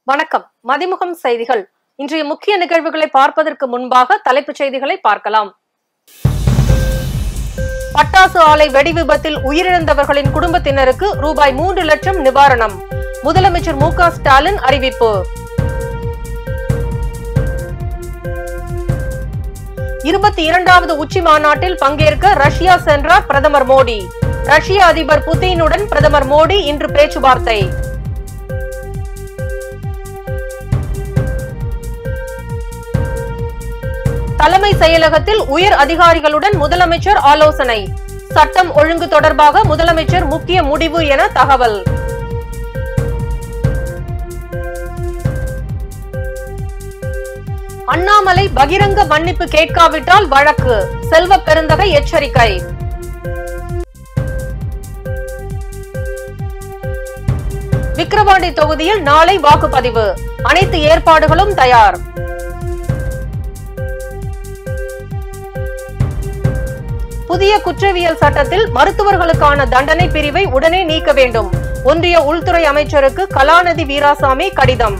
வணக்கம். மதிமுகம் செய்திகள். இன்றைய முக்கிய நிகழ்வுகளை பார்ப்பதற்கு முன்பாக தலைப்புச் செய்திகளை பார்க்கலாம். பட்டாசு ஆலை வெடி விபத்தில் உயிரிழந்தவர்களின் குடும்பத்தினருக்கு ரூபாய் 3 லட்சம் நிவாரணம். முதலமைச்சர் மு.க. ஸ்டாலின் அறிவிப்பு. 22வது உச்சி மாநாட்டில் பங்கேற்க ரஷ்யா சென்றார் பிரதமர் மோடி. ரஷ்ய அதிபர் புதினுடன் பிரதமர் மோடி இன்று பேச்சுவார்த்தை. தலைமை செயலகத்தில் உயர் அதிகாரிகளுடன் முதலமைச்சர் ஆலோசனை. சட்டம் ஒழுங்கு தொடர்பாக முதலமைச்சர் முக்கிய முடிவு என தகவல். அண்ணாமலை பகிரங்க மன்னிப்பு கேட்காவிட்டால் வழக்கு. செல்வ பெருந்தகை எச்சரிக்கை. விக்கிரவாண்டி தொகுதியில் நாளை வாக்குப்பதிவு. அனைத்து ஏற்பாடுகளும் தயார். புதிய குற்றவியல் சட்டத்தில் மருத்துவர்களுக்கான தண்டனை பிரிவை உடனே நீக்க வேண்டும். ஒன்றிய உள்துறை அமைச்சருக்கு கலாநிதி வீராசாமி கடிதம்.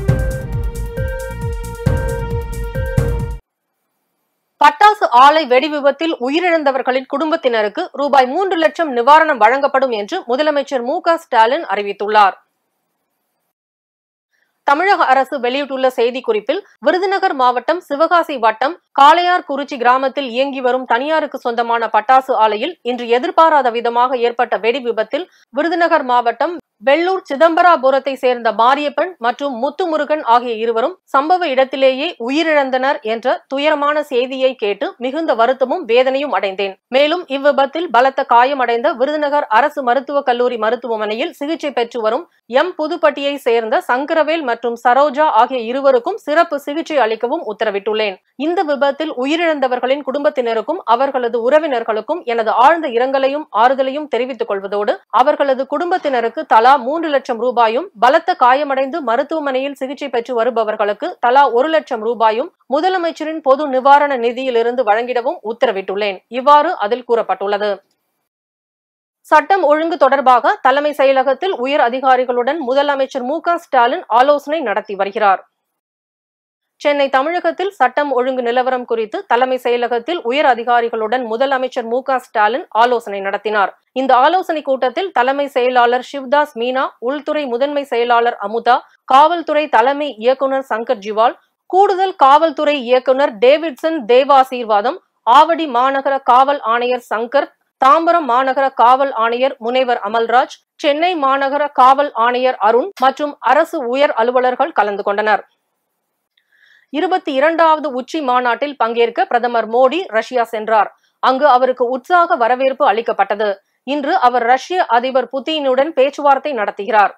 பட்டாசு ஆலை வெடி விபத்தில் உயிரிழந்தவர்களின் குடும்பத்தினருக்கு ரூபாய் 3 லட்சம் நிவாரணம் வழங்கப்படும் என்று முதலமைச்சர் மு.க. ஸ்டாலின் அறிவித்துள்ளார். தமிழக அரசு வெளியிட்டுள்ள செய்திக்குறிப்பில், விருதுநகர் மாவட்டம் சிவகாசி வட்டம் காளையார்குறிச்சி கிராமத்தில் இயங்கி வரும் தனியாருக்கு சொந்தமான பட்டாசு ஆலையில் இன்று எதிர்பாராத விதமாக ஏற்பட்ட வெடி விபத்தில் விருதுநகர் மாவட்டம் வெள்ளூர் சிதம்பராபுரத்தை சேர்ந்த மாரியப்பன் மற்றும் முத்துமுருகன் ஆகிய இருவரும் சம்பவ இடத்திலேயே உயிரிழந்தனர் என்ற துயரமான செய்தியை கேட்டு மிகுந்த வருத்தமும் வேதனையும் அடைந்தேன். மேலும் இவ்விபத்தில் பலத்த காயமடைந்த விருதுநகர் அரசு மருத்துவக் கல்லூரி மருத்துவமனையில் சிகிச்சை பெற்று வரும் புதுப்பட்டியை சேர்ந்த சங்கரவேல் மற்றும் சரோஜா ஆகிய இருவருக்கும் சிறப்பு சிகிச்சை அளிக்கவும் உத்தரவிட்டுள்ளேன். இந்த விபத்தில் உயிரிழந்தவர்களின் குடும்பத்தினருக்கும் அவர்களது உறவினர்களுக்கும் எனது ஆழ்ந்த இரங்கலையும் ஆறுதலையும் தெரிவித்துக் கொள்வதோடு அவர்களது குடும்பத்தினருக்கு தலா 3 லட்சம் ரூபாயும், பலத்த காயமடைந்து மருத்துவமனையில் சிகிச்சை பெற்று வருபவர்களுக்கு தலா 1 லட்சம் ரூபாயும் முதலமைச்சரின் பொது நிவாரண நிதியிலிருந்து வழங்கிடவும் உத்தரவிட்டுள்ளேன். இவ்வாறு அதில் கூறப்பட்டுள்ளது. சட்டம் ஒழுங்கு தொடர்பாக தலைமை செயலகத்தில் உயர் அதிகாரிகளுடன் முதலமைச்சர் மு.க. ஸ்டாலின் ஆலோசனை நடத்தி வருகிறார். சென்னை தமிழகத்தில் சட்டம் ஒழுங்கு நிலவரம் குறித்து தலைமை செயலகத்தில் உயர் அதிகாரிகளுடன் முதலமைச்சர் மு.க. ஸ்டாலின் ஆலோசனை நடத்தினார். இந்த ஆலோசனை கூட்டத்தில் தலைமை செயலாளர் சிவ்தாஸ் மீனா, உள்துறை முதன்மை செயலாளர் அமுதா, காவல்துறை தலைமை இயக்குநர் சங்கர் ஜிவால், கூடுதல் காவல்துறை இயக்குநர் டேவிட்சன் தேவாசீர்வாதம், ஆவடி மாநகர காவல் ஆணையர் சங்கர், தாம்பரம் மாநகர காவல் ஆணையர் முனைவர் அமல்ராஜ், சென்னை மாநகர காவல் ஆணையர் அருண் மற்றும் அரசு உயர் அலுவலர்கள் கலந்து கொண்டனர். 22வது உச்சி மாநாட்டில் பங்கேற்க பிரதமர் மோடி ரஷ்யா சென்றார். அங்கு அவருக்கு உற்சாக வரவேற்பு அளிக்கப்பட்டது. இன்று அவர் ரஷ்ய அதிபர் புதினுடன் பேச்சுவார்த்தை நடத்துகிறார்.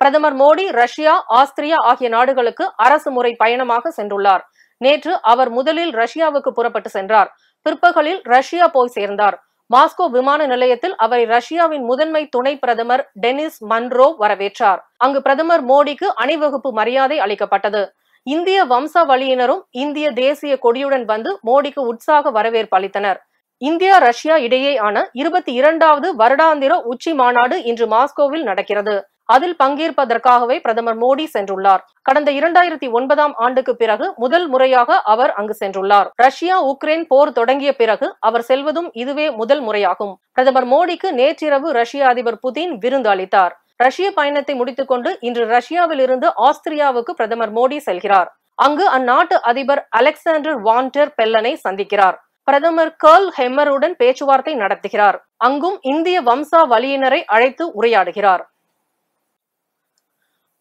பிரதமர் மோடி ரஷ்யா, ஆஸ்திரியா ஆகிய நாடுகளுக்கு அரசு முறை பயணமாக சென்றுள்ளார். நேற்று அவர் முதலில் ரஷ்யாவுக்கு புறப்பட்டு சென்றார். பிற்பகலில் ரஷ்யா போய் சேர்ந்தார். மாஸ்கோ விமான நிலையத்தில் அவரை ரஷ்யாவின் முதன்மை துணை பிரதமர் டெனிஸ் மன்ரோவ் வரவேற்றார். அங்கு பிரதமர் மோடிக்கு அணிவகுப்பு மரியாதை அளிக்கப்பட்டது. இந்திய வம்சாவளியினரும் இந்திய தேசிய கொடியுடன் வந்து மோடிக்கு உற்சாக வரவேற்பு அளித்தனர். இந்தியா ரஷ்யா இடையேயான 22வது வருடாந்திர உச்சி மாநாடு இன்று மாஸ்கோவில் நடக்கிறது. அதில் பங்கேற்பதற்காகவே பிரதமர் மோடி சென்றுள்ளார். கடந்த 2009ஆம் ஆண்டுக்கு பிறகு முதல் முறையாக அவர் அங்கு சென்றுள்ளார். ரஷ்யா உக்ரைன் போர் தொடங்கிய பிறகு அவர் செல்வதும் இதுவே முதல் முறையாகும். பிரதமர் மோடிக்கு நேற்றிரவு ரஷ்ய அதிபர் புதின் விருந்து அளித்தார். ரஷ்ய பயணத்தை முடித்துக் கொண்டு இன்று ரஷ்யாவில் இருந்து ஆஸ்திரியாவுக்கு பிரதமர் மோடி செல்கிறார். அங்கு அந்நாட்டு அதிபர் அலெக்சாண்டர் வான்டர் பெல்லனை சந்திக்கிறார். பிரதமர் கர்ல் ஹெம்மருடன் பேச்சுவார்த்தை நடத்துகிறார். அங்கும் இந்திய வம்சாவளியினரை அழைத்து உரையாடுகிறார்.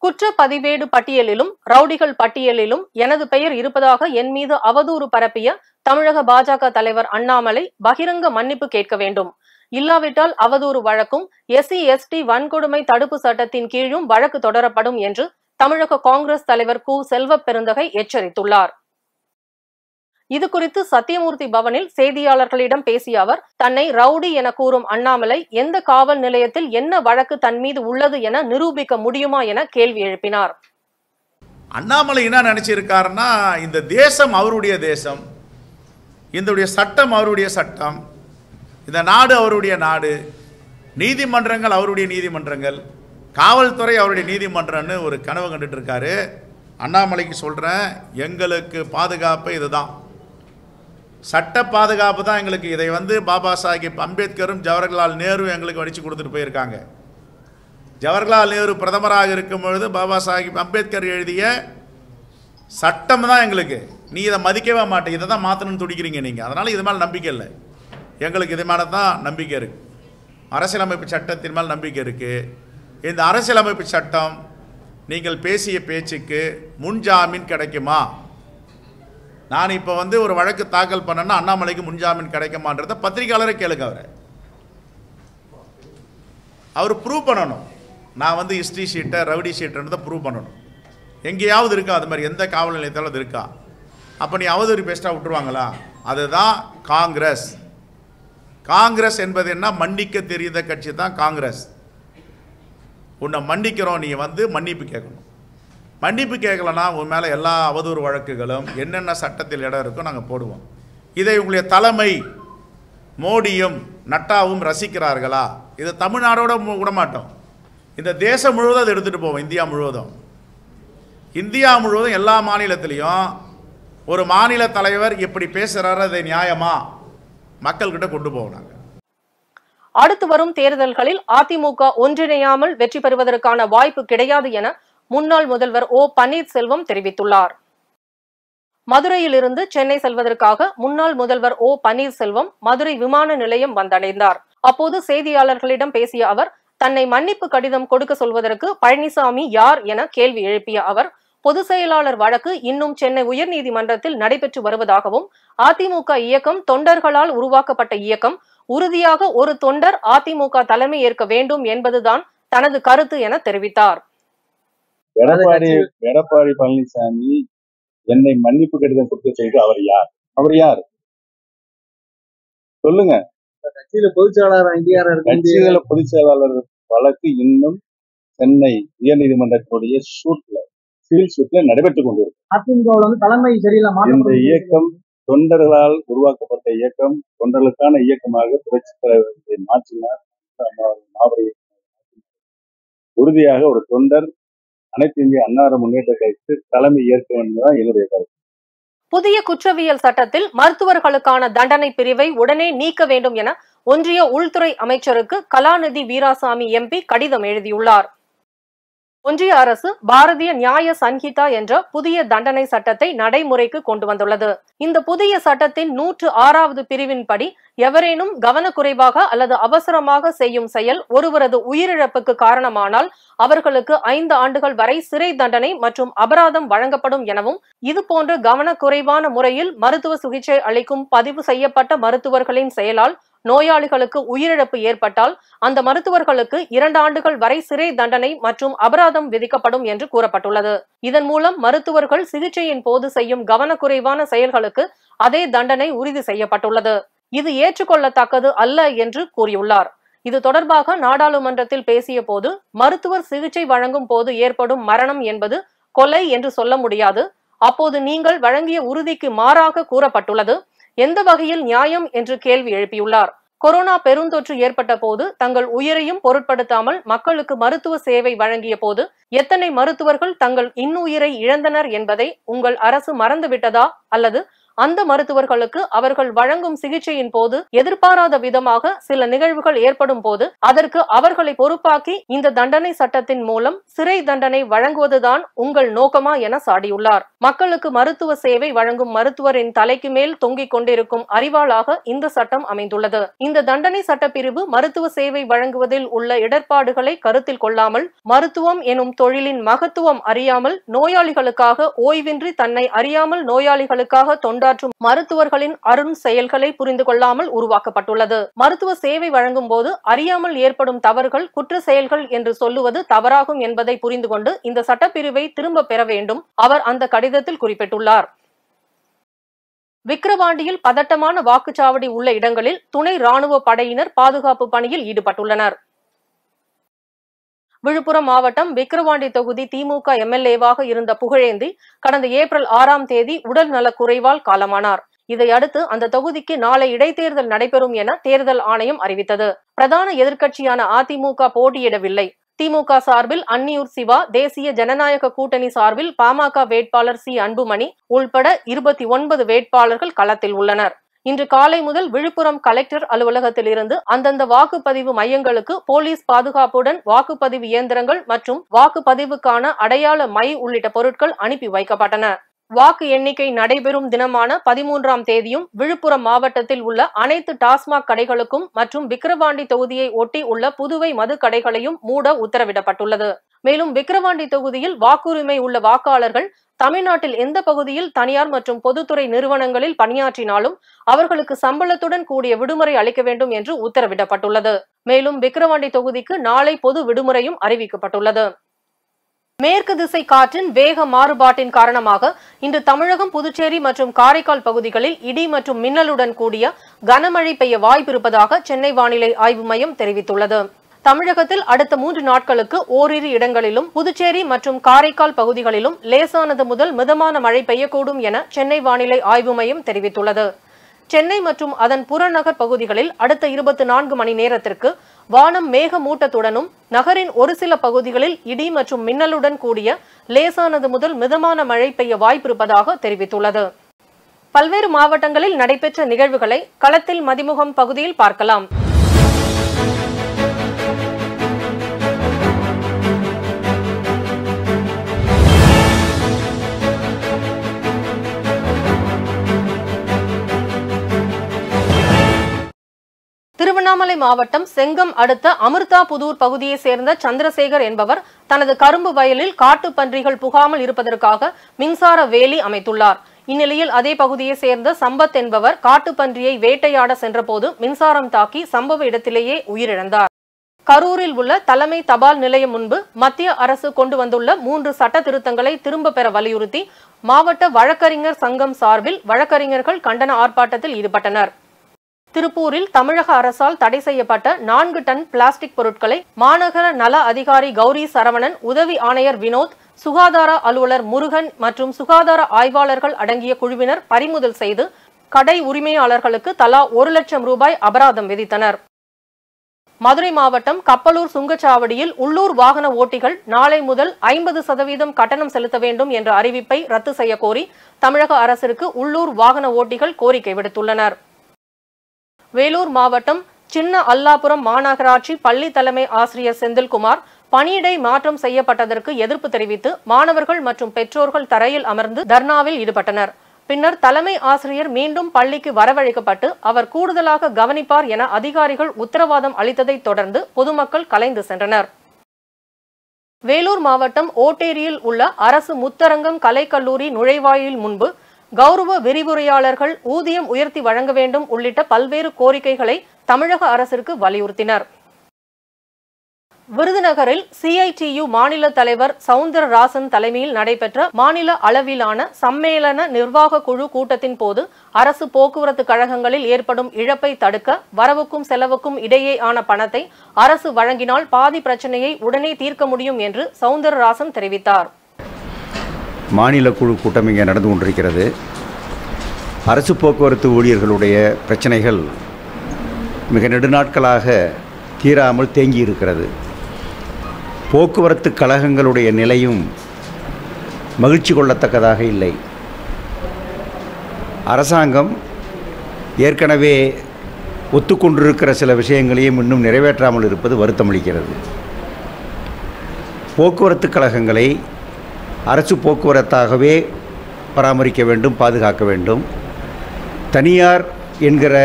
குற்ற பதிவேடு பட்டியலிலும் ரவுடிகள் பட்டியலிலும் எனது பெயர் இருப்பதாக என் மீது அவதூறு பரப்பிய தமிழக பாஜக தலைவர் அண்ணாமலை பகிரங்க மன்னிப்பு கேட்க வேண்டும். இல்லாவிட்டால் அவதூறு வழக்கும் SC/ST வன்கொடுமை தடுப்பு சட்டத்தின் கீழும் வழக்கு தொடரப்படும் என்று தமிழக காங்கிரஸ் தலைவர் கு. செல்வ பெருந்தகை எச்சரித்துள்ளார். இதுகுறித்து சத்தியமூர்த்தி பவனில் செய்தியாளர்களிடம் பேசிய அவர், தன்னை ரவுடி என கூறும் அண்ணாமலை எந்த காவல் நிலையத்தில் என்ன வழக்கு தன் மீது உள்ளது என நிரூபிக்க முடியுமா என கேள்வி எழுப்பினார். அண்ணாமலை என்ன நினைச்சிருக்காருன்னா, இந்த தேசம் அவருடைய தேசம், இந்த சட்டம் அவருடைய சட்டம், இந்த நாடு அவருடைய நாடு, நீதிமன்றங்கள் அவருடைய நீதிமன்றங்கள், காவல்துறை அவருடைய நீதிமன்றம்னு ஒரு கனவு கண்டுட்டு இருக்காரு. அண்ணாமலைக்கு சொல்கிறேன், எங்களுக்கு பாதுகாப்பு இதுதான், சட்ட பாதுகாப்பு தான் எங்களுக்கு. இதை பாபா சாஹிப் அம்பேத்கரும் ஜவஹர்லால் நேரு எங்களுக்கு வடித்து கொடுத்துட்டு போயிருக்காங்க. ஜவஹர்லால் நேரு பிரதமராக இருக்கும் பொழுது பாபா சாஹிப் அம்பேத்கர் எழுதிய சட்டம் தான் எங்களுக்கு. நீ இதை மதிக்கவே மாட்டேன், இதை தான் மாற்றணும்னு துடிக்கிறீங்க நீங்கள். அதனால் இது மேலே நம்பிக்கை இல்லை. எங்களுக்கு இது மேலே தான் நம்பிக்கை இருக்குது. அரசியலமைப்பு சட்டத்தின் மேல் நம்பிக்கை இருக்குது. இந்த அரசியலமைப்பு சட்டம் நீங்கள் பேசிய பேச்சுக்கு முன்ஜாமீன் கிடைக்குமா? நான் இப்போ ஒரு வழக்கு தாக்கல் பண்ணேன்னா அண்ணாமலைக்கு முன்ஜாமீன் கிடைக்குமான்றதை பத்திரிகையாளரை கேளுங்க. அவர் ப்ரூவ் பண்ணணும். நான் ஹிஸ்ட்ரி ஷீட்டை ரவுடி ஷீட்டை ப்ரூவ் பண்ணணும். எங்கேயாவது இருக்கா அது மாதிரி? எந்த காவல் நிலையத்தாலும் அது இருக்கா? அப்போ நீ அவதூறு பேஸ்ட்டாக விட்டுருவாங்களா? அதுதான் காங்கிரஸ். காங்கிரஸ் என்பது என்ன? மன்னிக்க தெரிந்த கட்சி தான் காங்கிரஸ். உன்னை மன்னிக்கிறோம், நீ மன்னிப்பு கேட்கணும். மன்னிப்பு கேட்கலன்னா உன் மேலே எல்லா அவதூறு வழக்குகளும் என்னென்ன சட்டத்தில் இடம் இருக்கோ நாங்கள் போடுவோம். இதை உங்களுடைய தலைமை மோடியும் நட்டாவும் ரசிக்கிறார்களா? இது தமிழ்நாடோட விடமாட்டோம், இந்த தேசம் முழுவதும் அதை எடுத்துகிட்டு போவோம். இந்தியா முழுவதும் எல்லா மாநிலத்திலையும் ஒரு மாநில தலைவர் எப்படி பேசுகிறாரு, அதை நியாயமா மக்கள்கிட்ட கொண்டு போவோம். அடுத்து வரும் தேர்தல்களில் அதிமுக ஒன்றிணையாமல் வெற்றி பெறுவதற்கான வாய்ப்பு கிடையாது என முன்னாள் முதல்வர் ஓ பன்னீர்செல்வம் தெரிவித்துள்ளார். மதுரையிலிருந்து சென்னை செல்வதற்காக முன்னாள் முதல்வர் ஓ பன்னீர்செல்வம் மதுரை விமான நிலையம் வந்தடைந்தார். அப்போது செய்தியாளர்களிடம் பேசிய அவர், தன்னை மன்னிப்பு கடிதம் கொடுக்க சொல்வதற்கு பழனிசாமி யார் என கேள்வி எழுப்பிய அவர், பொதுச் செயலாளர் வழக்கு இன்னும் சென்னை உயர்நீதிமன்றத்தில் நடைபெற்று வருவதாகவும், அதிமுக இயக்கம் தொண்டர்களால் உருவாக்கப்பட்ட இயக்கம், உறுதியாக ஒரு தொண்டர் அதிமுக தலைமை ஏற்க வேண்டும் என்பதுதான் தனது கருத்து என தெரிவித்தார். எடப்பாடி பழனிசாமி என்னை மன்னிப்பு கடிதம் கொடுக்க செய்து அவர் யார் சொல்லுங்க. கட்சியில பொதுச் செயலாளர் பொதுச் செயலாளர் வழக்கு இன்னும் சென்னை உயர்நீதிமன்றத்துடைய சிவில் சூட்ல நடைபெற்றுக் கொண்டிருக்கும். அதிமுக தலைமை சரியில்லை. இந்த இயக்கம் தொண்டர்களால் உருவாக்கப்பட்ட இயக்கம், தொண்டர்களுக்கான இயக்கமாக புரட்சித் தலைவரை மாற்றினார். உறுதியாக ஒரு தொண்டர் அனைத்து இந்திய அண்ணா முன்னேற்ற கழகத்திற்கு தலைமை ஏற்க வேண்டும்தான் என்னுடைய கருத்து. புதிய குற்றவியல் சட்டத்தில் மருத்துவர்களுக்கான தண்டனை பிரிவை உடனே நீக்க வேண்டும் என ஒன்றிய உள்துறை அமைச்சருக்கு கலாநிதி வீராசாமி எம்பி கடிதம் எழுதியுள்ளார். ஒன்றிய அரசு பாரதிய நியாய சன்ஹிதா என்ற புதிய தண்டனை சட்டத்தை நடைமுறைக்கு கொண்டு வந்துள்ளது. இந்த புதிய சட்டத்தின் 106வது பிரிவின்படி எவரேனும் கவனக்குறைவாக அல்லது அவசரமாக செய்யும் செயல் ஒருவரது உயிரிழப்புக்கு காரணமானால் அவர்களுக்கு 5 ஆண்டுகள் வரை சிறை தண்டனை மற்றும் அபராதம் வழங்கப்படும் எனவும், இதுபோன்ற கவனக்குறைவான முறையில் மருத்துவ சிகிச்சை அளிக்கும் பதிவு செய்யப்பட்ட மருத்துவர்களின் செயலால் நோயாளிகளுக்கு உயிரிழப்பு ஏற்பட்டால் அந்த மருத்துவர்களுக்கு 2 ஆண்டுகள் வரை சிறை தண்டனை மற்றும் அபராதம் விதிக்கப்படும் என்று கூறப்பட்டுள்ளது. இதன் மூலம் மருத்துவர்கள் சிகிச்சையின் போது செய்யும் கவனக்குறைவான செயல்களுக்கு அதே தண்டனை உறுதி செய்யப்பட்டுள்ளது. இது ஏற்றுக்கொள்ளத்தக்கது அல்ல என்று கூறியுள்ளார். இது தொடர்பாக நாடாளுமன்றத்தில் பேசிய போது, மருத்துவர் சிகிச்சை வழங்கும் போது ஏற்படும் மரணம் என்பது கொலை என்று சொல்ல முடியாது. அப்போது நீங்கள் வழங்கிய உறுதிக்கு மாறாக கூறப்பட்டுள்ளது. எந்த வகையில் நியாயம் என்று கேள்வி எழுப்பியுள்ளார். கொரோனா பெருந்தொற்று ஏற்பட்ட போது தங்கள் உயிரையும் பொருட்படுத்தாமல் மக்களுக்கு மருத்துவ சேவை வழங்கிய போது எத்தனை மருத்துவர்கள் தங்கள் இன்னுயிரை இழந்தனர் என்பதை உங்கள் அரசு மறந்துவிட்டதா? அல்லது அந்த மருத்துவர்களுக்கு அவர்கள் வழங்கும் சிகிச்சையின் போது எதிர்பாராத விதமாக சில நிகழ்வுகள் ஏற்படும் போது அதற்கு அவர்களை பொறுப்பாக்கி இந்த தண்டனை சட்டத்தின் மூலம் சிறை தண்டனை வழங்குவதுதான் உங்கள் நோக்கமா என சாடியுள்ளார். மக்களுக்கு மருத்துவ சேவை வழங்கும் மருத்துவரின் தலைக்கு மேல் தொங்கிக் கொண்டிருக்கும் அறிவாளாக இந்த சட்டம் அமைந்துள்ளது. இந்த தண்டனை சட்டப்பிரிவு மருத்துவ சேவை வழங்குவதில் உள்ள இடர்பாடுகளை கருத்தில் கொள்ளாமல், மருத்துவம் எனும் தொழிலின் மகத்துவம் அறியாமல், நோயாளிகளுக்காக ஓய்வின்றி தன்னை அறியாமல் நோயாளிகளுக்காக தொண்டாற்றும் மருத்துவர்களின் அரும் செயல்களை புரிந்து கொள்ளாமல் உருவாக்கப்பட்டுள்ளது. மருத்துவ சேவை வழங்கும் போது அறியாமல் ஏற்படும் தவறுகள் குற்ற செயல்கள் என்று சொல்லுவது தவறாகும் என்பதை புரிந்து கொண்டு இந்த சட்டப்பிரிவை திரும்ப பெற வேண்டும் அவர் அந்த கடிதத்தில் குறிப்பிட்டுள்ளார். விக்கிரவாண்டியில் பதட்டமான வாக்குச்சாவடி உள்ள இடங்களில் துணை ராணுவ படையினர் பாதுகாப்பு பணியில் ஈடுபட்டுள்ளனர். விழுப்புரம் மாவட்டம் விக்கிரவாண்டி தொகுதி திமுக எம்எல்ஏவாக இருந்த புகழேந்தி கடந்த ஏப்ரல் 6ஆம் தேதி உடல் நலக்குறைவால் காலமானார். இதையடுத்து அந்த தொகுதிக்கு நாளை இடைத்தேர்தல் நடைபெறும் என தேர்தல் ஆணையம் அறிவித்தது. பிரதான எதிர்க்கட்சியான அதிமுக போட்டியிடவில்லை. திமுக சார்பில் அன்னியூர் சிவா, தேசிய ஜனநாயக கூட்டணி சார்பில் பாமக வேட்பாளர் சி. அன்புமணி உள்பட 29 வேட்பாளர்கள் களத்தில் உள்ளனர். இன்று காலை முதல் விழுப்புரம் கலெக்டர் அலுவலகத்தில் இருந்து அந்தந்த வாக்குப்பதிவு மையங்களுக்கு போலீஸ் பாதுகாப்புடன் வாக்குப்பதிவு இயந்திரங்கள் மற்றும் வாக்குப்பதிவுக்கான அடையாள மை உள்ளிட்ட பொருட்கள் அனுப்பி வைக்கப்பட்டன. வாக்கு எண்ணிக்கை நடைபெறும் தினமான 13ஆம் தேதியும் விழுப்புரம் மாவட்டத்தில் உள்ள அனைத்து டாஸ்மாக் கடைகளுக்கும் மற்றும் விக்கிரவாண்டி தொகுதியை ஒட்டி உள்ள புதுவை மது கடைகளையும் மூட உத்தரவிடப்பட்டுள்ளது. மேலும் விக்கிரவாண்டி தொகுதியில் வாக்குரிமை உள்ள வாக்காளர்கள் தமிழ்நாட்டில் எந்த பகுதியில் தனியார் மற்றும் பொதுத்துறை நிறுவனங்களில் பணியாற்றினாலும் அவர்களுக்கு சம்பளத்துடன் கூடிய விடுமுறை அளிக்க வேண்டும் என்று உத்தரவிடப்பட்டுள்ளது. மேலும் விக்கிரவாண்டி தொகுதிக்கு நாளை பொது விடுமுறையும் அறிவிக்கப்பட்டுள்ளது. மேற்கு திசை காற்றின் வேக மாறுபாட்டின் காரணமாக இன்று தமிழகம், புதுச்சேரி மற்றும் காரைக்கால் பகுதிகளில் இடி மற்றும் மின்னலுடன் கூடிய கனமழை பெய்ய வாய்ப்பிருப்பதாக சென்னை வானிலை ஆய்வு மையம் தெரிவித்துள்ளது. தமிழகத்தில் அடுத்த 3 நாட்களுக்கு ஓரிரு இடங்களிலும், புதுச்சேரி மற்றும் காரைக்கால் பகுதிகளிலும் லேசானது முதல் மிதமான மழை பெய்யக்கூடும் என சென்னை வானிலை ஆய்வு மையம் தெரிவித்துள்ளது. சென்னை மற்றும் அதன் புறநகர் பகுதிகளில் அடுத்த 24 மணி நேரத்திற்கு வானம் மேகமூட்டத்துடனும் நகரின் ஒரு சில பகுதிகளில் இடி மற்றும் மின்னலுடன் கூடிய லேசானது முதல் மிதமான மழை பெய்ய வாய்ப்பிருப்பதாக தெரிவித்துள்ளது. பல்வேறு மாவட்டங்களில் நடைபெற்ற நிகழ்வுகளை களத்தில் மதிமுகம் பகுதியில் பார்க்கலாம். திருவண்ணாமலை மாவட்டம் செங்கம் அடுத்த அமிர்தாபுதூர் பகுதியை சேர்ந்த சந்திரசேகர் என்பவர் தனது கரும்பு வயலில் காட்டுப் பன்றிகள் புகாமல் இருப்பதற்காக மின்சார வேலி அமைத்துள்ளார். இந்நிலையில் அதே பகுதியை சேர்ந்த சம்பத் என்பவர் காட்டுப்பன்றியை வேட்டையாட சென்றபோது மின்சாரம் தாக்கி சம்பவ இடத்திலேயே உயிரிழந்தார். கரூரில் உள்ள தலைமை தபால் நிலையம் முன்பு மத்திய அரசு கொண்டு வந்துள்ள 3 சட்ட திருத்தங்களை திரும்ப பெற வலியுறுத்தி மாவட்ட வழக்கறிஞர் சங்கம் சார்பில் வழக்கறிஞர்கள் கண்டன ஆர்ப்பாட்டத்தில் ஈடுபட்டனர். திருப்பூரில் தமிழக அரசால் தடை செய்யப்பட்ட 4 டன் பிளாஸ்டிக் பொருட்களை மாநகர நல அதிகாரி கௌரி சரவணன், உதவி ஆணையர் வினோத், சுகாதார அலுவலர் முருகன் மற்றும் சுகாதார ஆய்வாளர்கள் அடங்கிய குழுவினர் பறிமுதல் செய்து கடை உரிமையாளர்களுக்கு தலா 1 லட்சம் ரூபாய் அபராதம் விதித்தனர். மதுரை மாவட்டம் கப்பலூர் சுங்கச்சாவடியில் உள்ளூர் வாகன ஓட்டிகள் நாளை முதல் 50% கட்டணம் செலுத்த வேண்டும் என்ற அறிவிப்பை ரத்து செய்ய கோரி தமிழக அரசிற்கு உள்ளூர் வாகன ஓட்டிகள் கோரிக்கை விடுத்துள்ளனர். வேலூர் மாவட்டம் சின்ன அல்லாபுரம் மாநகராட்சி பள்ளி தலைமை ஆசிரியர் செந்தில்குமார் பணியிடை மாற்றம் செய்யப்பட்டதற்கு எதிர்ப்பு தெரிவித்து மாணவர்கள் மற்றும் பெற்றோர்கள் தரையில் அமர்ந்து தர்ணாவில் ஈடுபட்டனர். பின்னர் தலைமை ஆசிரியர் மீண்டும் பள்ளிக்கு வரவழைக்கப்பட்டு அவர் கூடுதலாக கவனிப்பார் என அதிகாரிகள் உத்தரவாதம் அளித்ததை தொடர்ந்து பொதுமக்கள் கலைந்து சென்றனர். வேலூர் மாவட்டம் ஓட்டேரியில் உள்ள அரசு முத்தரங்கம் கலைக்கல்லூரி நுழைவாயில் முன்பு கௌரவ விரிவுரையாளர்கள் ஊதியம் உயர்த்தி வழங்க வேண்டும் உள்ளிட்ட பல்வேறு கோரிக்கைகளை தமிழக அரசிற்கு வலியுறுத்தினர். விருதுநகரில் CITU மாநில தலைவர் சவுந்தரராசன் தலைமையில் நடைபெற்ற மாநில அளவிலான சம்மேளன நிர்வாக குழு கூட்டத்தின் போது அரசு போக்குவரத்து கழகங்களில் ஏற்படும் இழப்பை தடுக்க வரவுக்கும் செலவுக்கும் இடையேயான பணத்தை அரசு வழங்கினால் பாதி பிரச்சனையை உடனே தீர்க்க முடியும் என்று சவுந்தரராசன் தெரிவித்தார். மாநில குழு கூட்டம் இங்கே நடந்து கொண்டிருக்கிறது. அரசு போக்குவரத்து ஊழியர்களுடைய பிரச்சனைகள் மிக நெடுநாட்களாக தீராமல் தேங்கி இருக்கிறது. போக்குவரத்து கழகங்களுடைய நிலையும் மகிழ்ச்சி கொள்ளத்தக்கதாக இல்லை. அரசாங்கம் ஏற்கனவே ஒத்துக்கொண்டிருக்கிற சில விஷயங்களையும் இன்னும் நிறைவேற்றாமல் இருப்பது வருத்தமளிக்கிறது. போக்குவரத்து கழகங்களை அரசு போக்குவரத்தாகவே பராமரிக்க வேண்டும், பாதுகாக்க வேண்டும். தனியார் என்கிற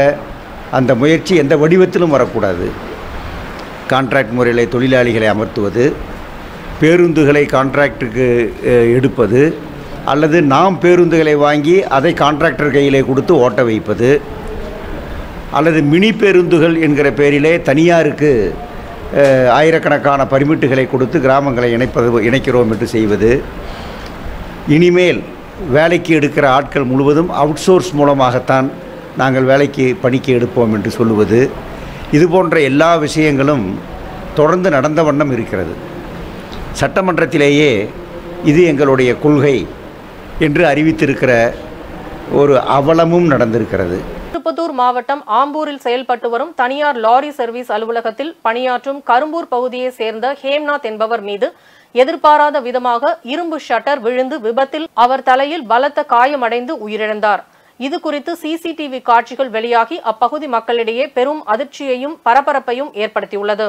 அந்த முயற்சி எந்த வடிவத்திலும் வரக்கூடாது. கான்ட்ராக்ட் முறையில் தொழிலாளிகளை அமர்த்துவது, பேருந்துகளை கான்ட்ராக்டுக்கு எடுப்பது, அல்லது நாம் பேருந்துகளை வாங்கி அதை கான்ட்ராக்டர் கையிலே கொடுத்து ஓட்ட வைப்பது, அல்லது மினி பேருந்துகள் என்கிற பெயரிலே தனியாருக்கு ஆயிரக்கணக்கான பர்மிட்டுகளை கொடுத்து கிராமங்களை இணைக்கிறோம் என்று செய்வது, இனிமேல் வேலைக்கு எடுக்கிற ஆட்கள் முழுவதும் அவுட்சோர்ஸ் மூலமாகத்தான் நாங்கள் பணிக்கு எடுப்போம் என்று சொல்லுவது, இது போன்ற எல்லா விஷயங்களும் தொடர்ந்து நடந்த வண்ணம் இருக்கிறது. சட்டமன்றத்திலேயே இது எங்களுடைய கொள்கை என்று அறிவித்திருக்கிற ஒரு அவலமும் நடந்திருக்கிறது. திருப்பத்தூர் மாவட்டம் ஆம்பூரில் செயல்பட்டு வரும் தனியார் லாரி சர்வீஸ் அலுவலகத்தில் பணியாற்றும் கரும்பூர் பகுதியை சேர்ந்த ஹேம்நாத் என்பவர் மீது எதிர்பாராத விதமாக இரும்பு ஷட்டர் விழுந்து விபத்தில் அவர் தலையில் பலத்த காயமடைந்து உயிரிழந்தார். இது குறித்து சிசிடிவி காட்சிகள் வெளியாகி அப்பகுதி மக்களிடையே பெரும் அதிர்ச்சியையும் பரபரப்பையும் ஏற்படுத்தியுள்ளது.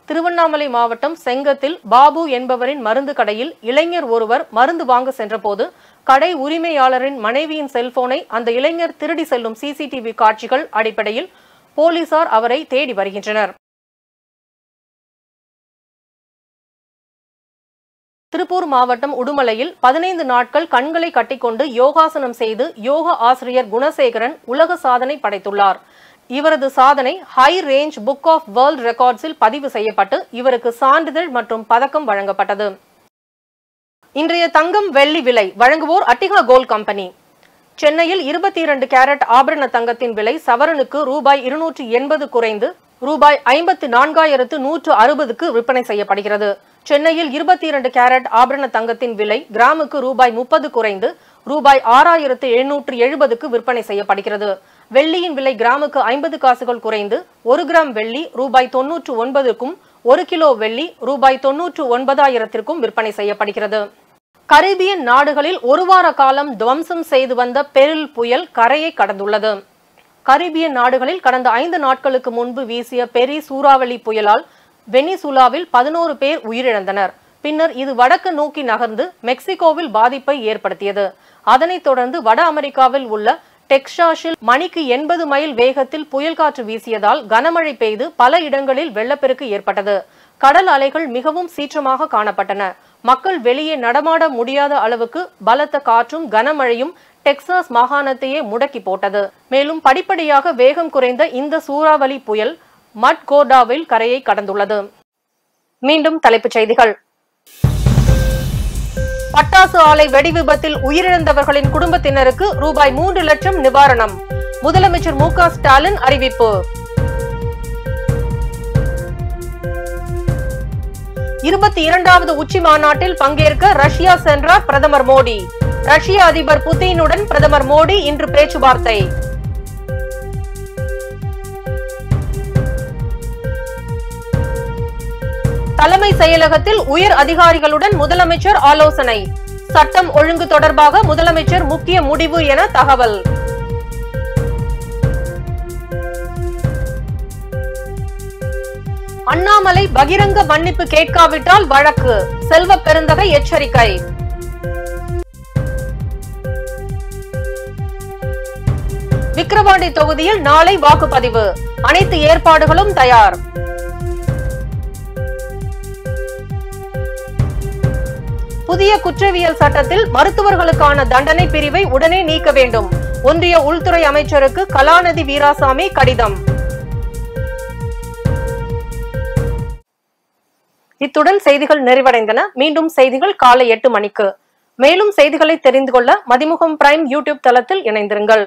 திருவண்ணாமலை மாவட்டம் செங்கத்தில் பாபு என்பவரின் மருந்து கடையில் இளைஞர் ஒருவர் மருந்து வாங்க சென்றபோது கடை உரிமையாளரின் மனைவியின் செல்போனை அந்த இளைஞர் திருடி செல்லும் சிசிடிவி காட்சிகள் அடிப்படையில் போலீசார் அவரை தேடி வருகின்றனர். திருப்பூர் மாவட்டம் உடுமலையில் 15 நாட்கள் கண்களை கட்டிக்கொண்டு யோகாசனம் செய்து யோகா ஆசிரியர் குணசேகரன் உலக சாதனை படைத்துள்ளார். இவரது சாதனை high range book of world ரெக்கார்ட்ஸில் பதிவு செய்யப்பட்டு இவருக்கு சான்றிதழ் மற்றும் பதக்கம் வழங்கப்பட்டது. இன்றைய தங்கம் வெள்ளி விலை வழங்குவோர் அட்டிகா கோல்ட் கம்பெனி. சென்னையில் 22 கேரட் ஆபரண தங்கத்தின் விலை சவரனுக்கு ரூபாய் 280 குறைந்து ரூபாய் 54,160க்கு விற்பனை செய்யப்படுகிறது. சென்னையில் 22 கேரட் ஆபரண தங்கத்தின் விலை கிராமுக்கு ரூபாய் 30 குறைந்து ரூபாய் 6,770க்கு விற்பனை செய்யப்படுகிறது. வெள்ளியின் விலை கிராமுக்கு 50 காசுகள் குறைந்து 1 கிராம் வெள்ளி ரூபாய் 99க்கும் 1 கிலோ வெள்ளி ரூபாய் 99,000க்கும் விற்பனை செய்யப்படுகிறது. கரீபியன் நாடுகளில் ஒரு வார காலம் துவம்சம் செய்து வந்த பெரில் புயல் கரையை கடந்துள்ளது. கரீபியன் நாடுகளில் கடந்த 5 நாட்களுக்கு முன்பு வீசிய பெரி சூறாவளி புயலால் வெனிசுலாவில் 11 பேர் உயிரிழந்தனர். பின்னர் இது வடக்கு நோக்கி நகர்ந்து மெக்சிகோவில் பாதிப்பை ஏற்படுத்தியது. அதனைத் தொடர்ந்து வட அமெரிக்காவில் உள்ள டெக்சாஸில் மணிக்கு 80 மைல் வேகத்தில் புயல் காற்று வீசியதால் கனமழை பெய்து பல இடங்களில் வெள்ளப்பெருக்கு ஏற்பட்டது. கடல் அலைகள் மிகவும் சீற்றமாக காணப்பட்டன. மக்கள் வெளியே நடமாட முடியாத அளவுக்கு பலத்த காற்றும் கனமழையும் டெக்சாஸ் மாகாணத்தையே முடக்கி போட்டது. மேலும் படிப்படியாக வேகம் குறைந்த இந்த சூறாவளி புயல் மட்கோர்டாவில் கரையை கடந்துள்ளது. மீண்டும் தலைப்புச் செய்திகள். பட்டாசு ஆலை வெடி விபத்தில் உயிரிழந்தவர்களின் குடும்பத்தினருக்கு ரூபாய் 3 லட்சம் நிவாரணம். முதலமைச்சர் மு.க. ஸ்டாலின் அறிவிப்பு. 22வது உச்சி மாநாட்டில் பங்கேற்க ரஷ்யா சென்றார் பிரதமர் மோடி. ரஷ்ய அதிபர் புதினுடன் பிரதமர் மோடி இன்று பேச்சுவார்த்தை. தலைமை செயலகத்தில் உயர் அதிகாரிகளுடன் முதலமைச்சர் ஆலோசனை. சட்டம் ஒழுங்கு தொடர்பாக முதலமைச்சர் முக்கிய முடிவு என தகவல். அண்ணாமலை பகிரங்க மன்னிப்பு கேட்காவிட்டால் வழக்கு. செல்வ பெருந்தகை எச்சரிக்கை. விக்கிரவாண்டி தொகுதியில் நாளை வாக்குப்பதிவு. அனைத்து ஏற்பாடுகளும் தயார். புதிய குற்றவியல் சட்டத்தில் மருத்துவர்களுக்கான தண்டனை பிரிவை உடனே நீக்க வேண்டும். ஒன்றிய உள்துறை அமைச்சருக்கு கலாநிதி வீராசாமி கடிதம். இத்துடன் செய்திகள் நிறைவடைந்தன. மீண்டும் செய்திகள் காலை 8 மணிக்கு. மேலும் செய்திகளை தெரிந்து கொள்ள மதிமுகம் பிரைம் யூடியூப் தளத்தில் இணைந்திருங்கள்.